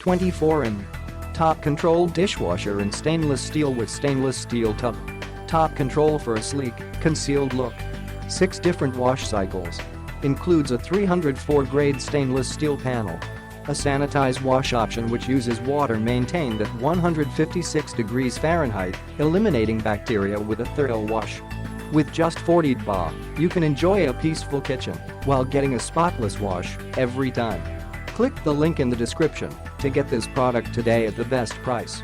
DD24N. Top control dishwasher in stainless steel with stainless steel tub. Top control for a sleek, concealed look. 6 different wash cycles. Includes a 304-grade stainless steel panel. A sanitized wash option which uses water maintained at 156 degrees Fahrenheit, eliminating bacteria with a thorough wash. With just 40 baht, you can enjoy a peaceful kitchen while getting a spotless wash every time. Click the link in the description to get this product today at the best price.